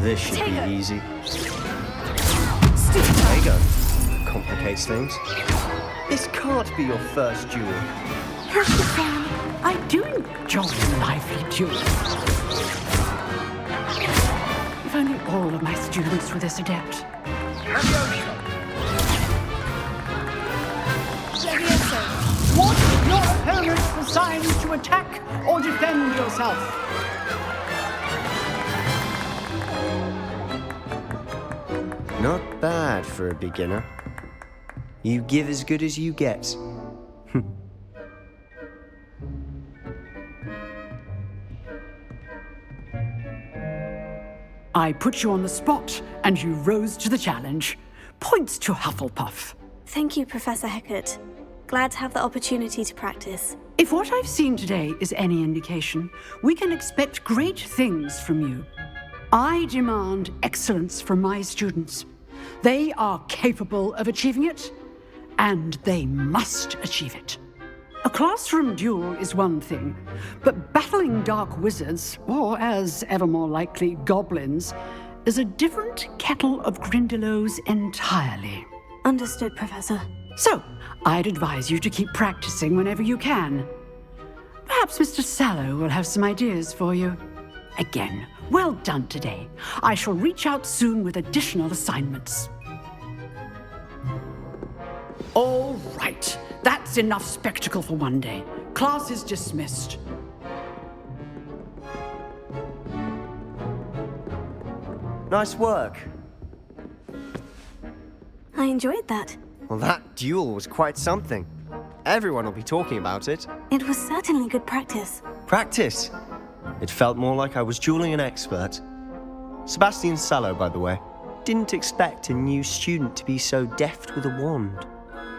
This should Protego. be easy. Stupid. Protego complicates things. This can't be your first duel. Here's the plan. I do enjoy lively duels. If only all of my students were this adept. Levioso. Want your opponent's assigned to attack or defend yourself. Not bad for a beginner. You give as good as you get. I put you on the spot, and you rose to the challenge. Points to Hufflepuff. Thank you, Professor Hecat. Glad to have the opportunity to practice. If what I've seen today is any indication, we can expect great things from you. I demand excellence from my students. They are capable of achieving it, and they must achieve it. A classroom duel is one thing, but battling dark wizards, or as ever more likely, goblins, is a different kettle of Grindylows entirely. Understood, Professor. So, I'd advise you to keep practicing whenever you can. Perhaps Mr. Sallow will have some ideas for you. Again, well done today. I shall reach out soon with additional assignments. All right. That's enough spectacle for one day. Class is dismissed. Nice work. I enjoyed that. Well, that duel was quite something. Everyone will be talking about it. It was certainly good practice. Practice. It felt more like I was dueling an expert. Sebastian Sallow, by the way. Didn't expect a new student to be so deft with a wand.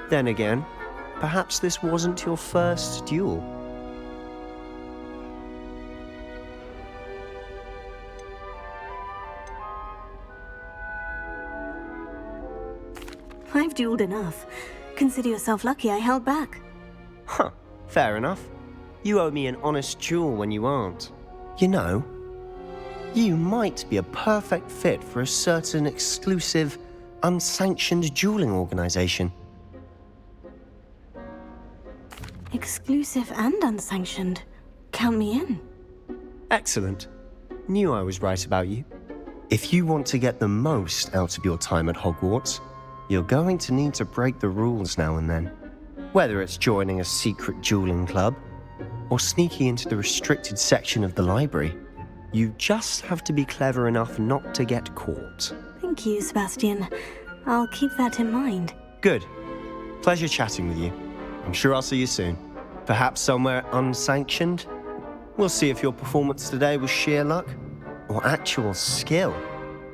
Then again, perhaps this wasn't your first duel. I've dueled enough. Consider yourself lucky I held back. Huh, fair enough. You owe me an honest duel when you aren't. You know, you might be a perfect fit for a certain exclusive, unsanctioned dueling organization. Exclusive and unsanctioned. Count me in. Excellent. Knew I was right about you. If you want to get the most out of your time at Hogwarts, you're going to need to break the rules now and then. Whether it's joining a secret dueling club, or sneaking into the restricted section of the library, you just have to be clever enough not to get caught. Thank you, Sebastian. I'll keep that in mind. Good. Pleasure chatting with you. I'm sure I'll see you soon. Perhaps somewhere unsanctioned? We'll see if your performance today was sheer luck or actual skill.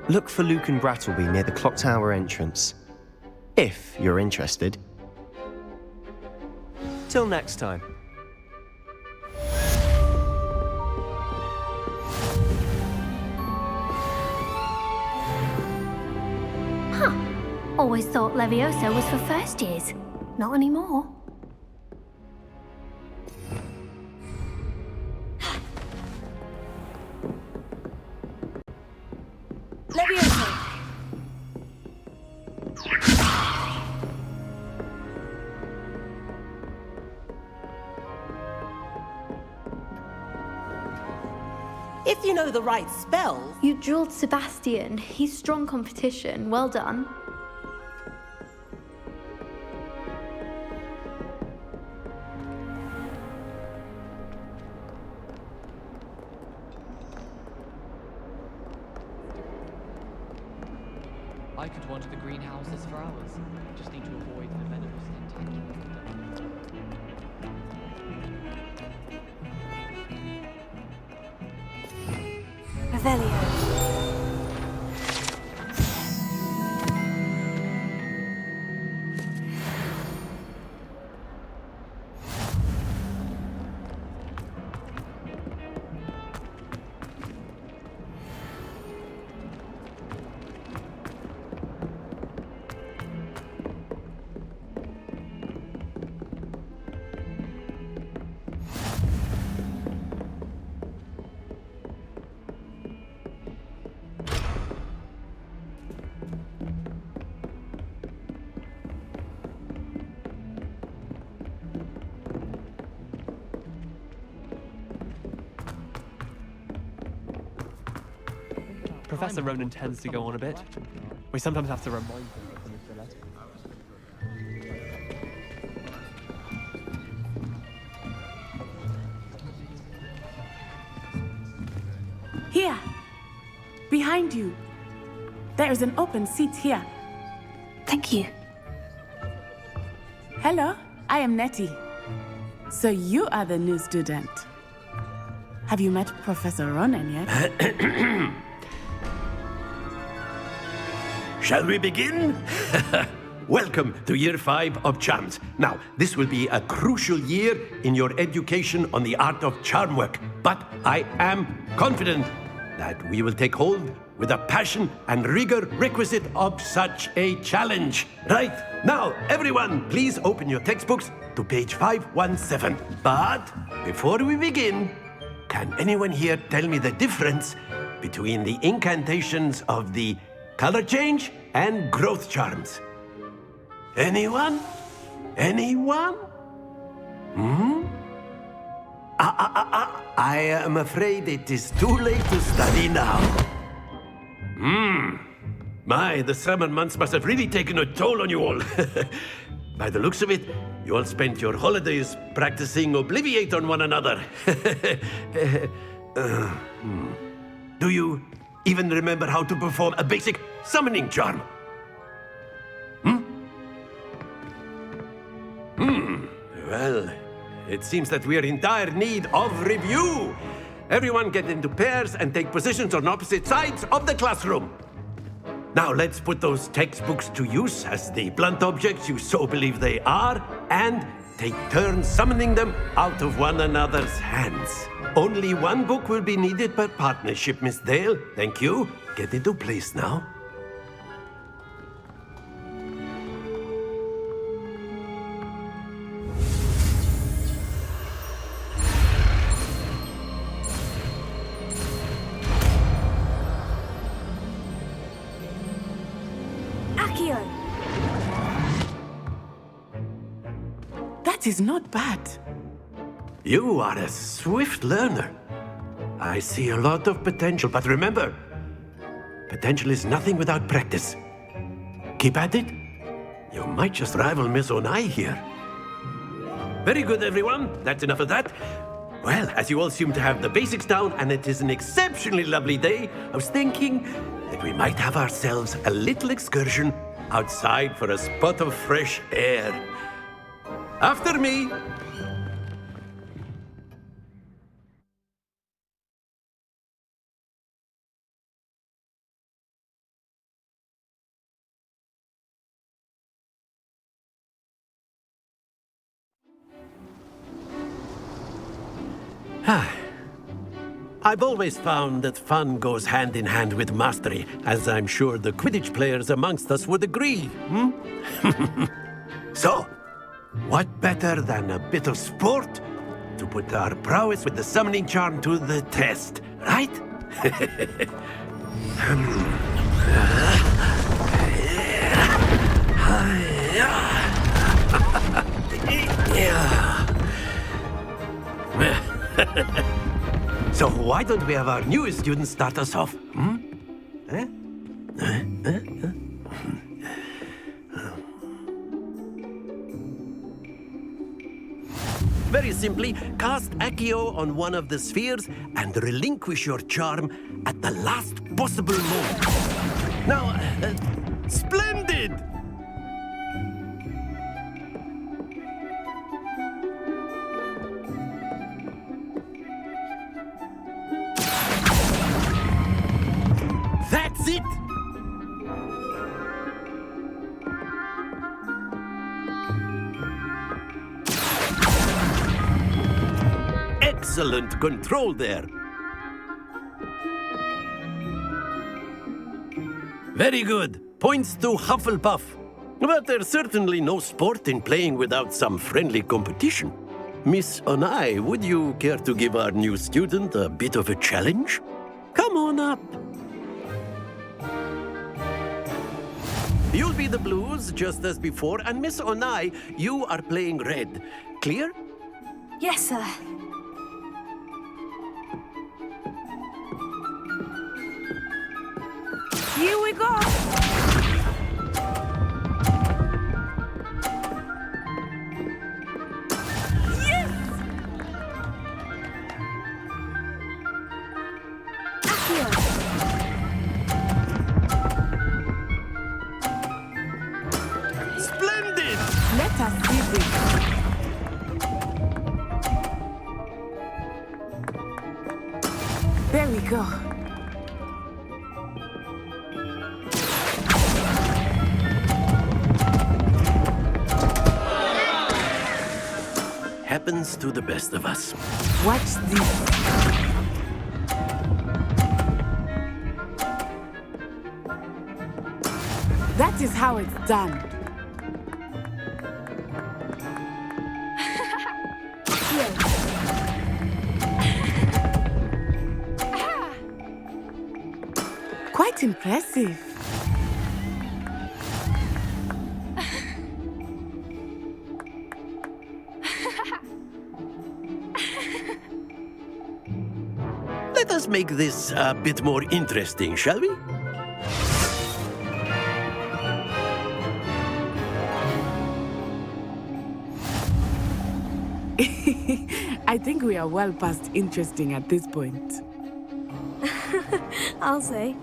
Look for Luke and Brattleby near the clock tower entrance. If you're interested. Till next time. Always thought Leviosa was for first years. Not anymore. Leviosa! If you know the right spells... You drilled Sebastian. He's strong competition. Well done. I could wander the greenhouses for hours. Just need to avoid the venomous Revelio. Professor Ronan tends to go on a bit. We sometimes have to remind him of the letter. Here! Behind you! There is an open seat here. Thank you. Hello, I am Nettie. So you are the new student. Have you met Professor Ronan yet? Shall we begin? Welcome to Year 5 of Charms. Now, this will be a crucial year in your education on the art of charm work, but I am confident that we will take hold with the passion and rigor requisite of such a challenge. Right, now, everyone, please open your textbooks to page 517. But before we begin, can anyone here tell me the difference between the incantations of the color change and growth charms? Anyone? Anyone? I am afraid it is too late to study now. My, the summer months must have really taken a toll on you all. By the looks of it, you all spent your holidays practicing Obliviate on one another. Do you even remember how to perform a basic summoning charm? Well, it seems that we are in dire need of review. Everyone get into pairs and take positions on opposite sides of the classroom. Now let's put those textbooks to use as the blunt objects you so believe they are, and take turns summoning them out of one another's hands. Only one book will be needed per partnership, Miss Dale. Thank you. Get into place now. That is not bad. You are a swift learner. I see a lot of potential, but remember, potential is nothing without practice. Keep at it. You might just rival Miss Onai here. Very good, everyone. That's enough of that. Well, as you all seem to have the basics down, and it is an exceptionally lovely day, I was thinking that we might have ourselves a little excursion outside for a spot of fresh air. After me. I've always found that fun goes hand in hand with mastery, as I'm sure the Quidditch players amongst us would agree. So, what better than a bit of sport to put our prowess with the summoning charm to the test, right? So why don't we have our newest student start us off? Very simply, cast Accio on one of the spheres and relinquish your charm at the last possible moment. Now, splendid! That's it! Excellent control there. Very good. Points to Hufflepuff. But there's certainly no sport in playing without some friendly competition. Miss Onai, would you care to give our new student a bit of a challenge? Come on up. You'll be the blues, just as before, and Miss Onai, you are playing red. Clear? Yes, sir. Here we go! Yes! Accio! Splendid! Let us see this. There we go. Happens to the best of us. Watch this. That is how it's done. Quite impressive. Let us make this a bit more interesting, shall we? I think we are well past interesting at this point. I'll say.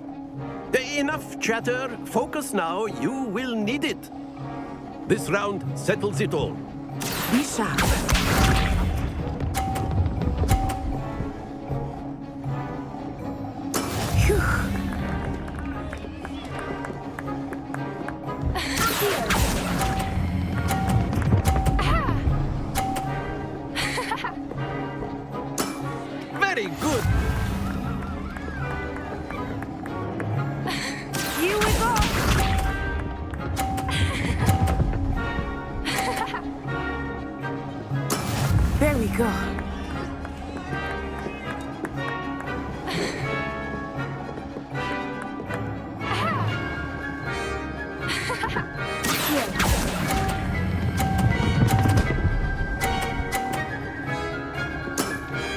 Enough chatter. Focus now. You will need it. This round settles it all. Be sharp. Very good. Here we go! There we go.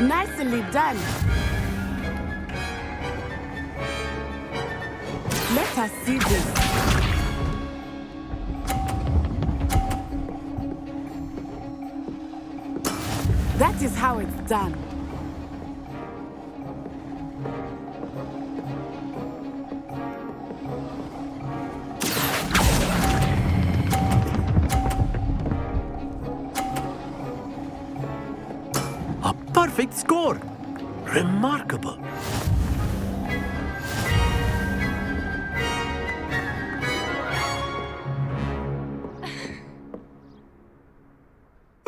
Nicely done. Let us see this. That is how it's done. A perfect score. Remarkable.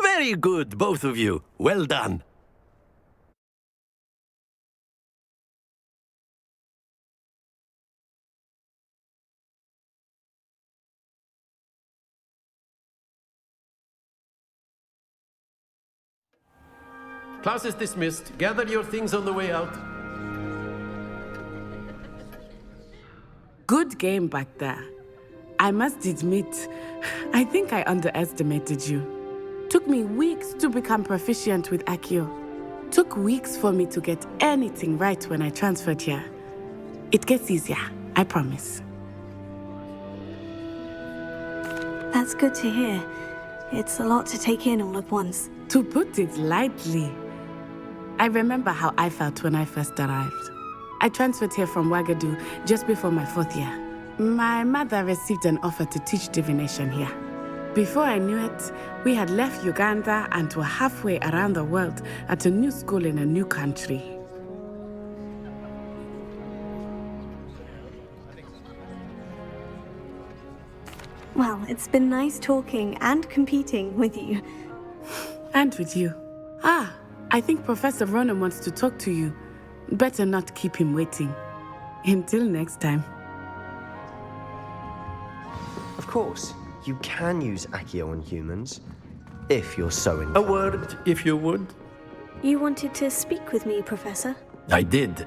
Very good, both of you. Well done. Class is dismissed. Gather your things on the way out. Good game back there. I must admit, I think I underestimated you. Took me weeks to become proficient with Accio. Took weeks for me to get anything right when I transferred here. It gets easier, I promise. That's good to hear. It's a lot to take in all at once. To put it lightly, I remember how I felt when I first arrived. I transferred here from Ouagadougou just before my 4th year. My mother received an offer to teach divination here. Before I knew it, we had left Uganda and were halfway around the world at a new school in a new country. Well, it's been nice talking and competing with you. And with you. Ah, I think Professor Ronan wants to talk to you. Better not keep him waiting. Until next time. Of course, you can use Accio on humans, if you're so inclined. A word, if you would. You wanted to speak with me, Professor? I did.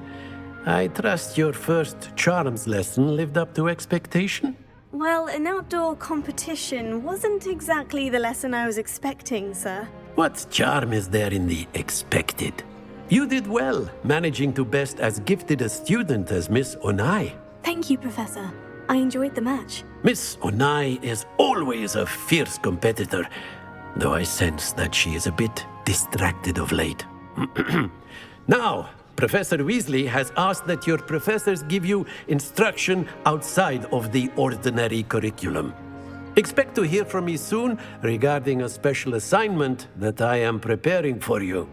I trust your first charms lesson lived up to expectation? Well, an outdoor competition wasn't exactly the lesson I was expecting, sir. What charm is there in the expected? You did well, managing to best as gifted a student as Miss Onai. Thank you, Professor. I enjoyed the match. Miss Onai is always a fierce competitor, though I sense that she is a bit distracted of late. Now, Professor Weasley has asked that your professors give you instruction outside of the ordinary curriculum. Expect to hear from me soon regarding a special assignment that I am preparing for you.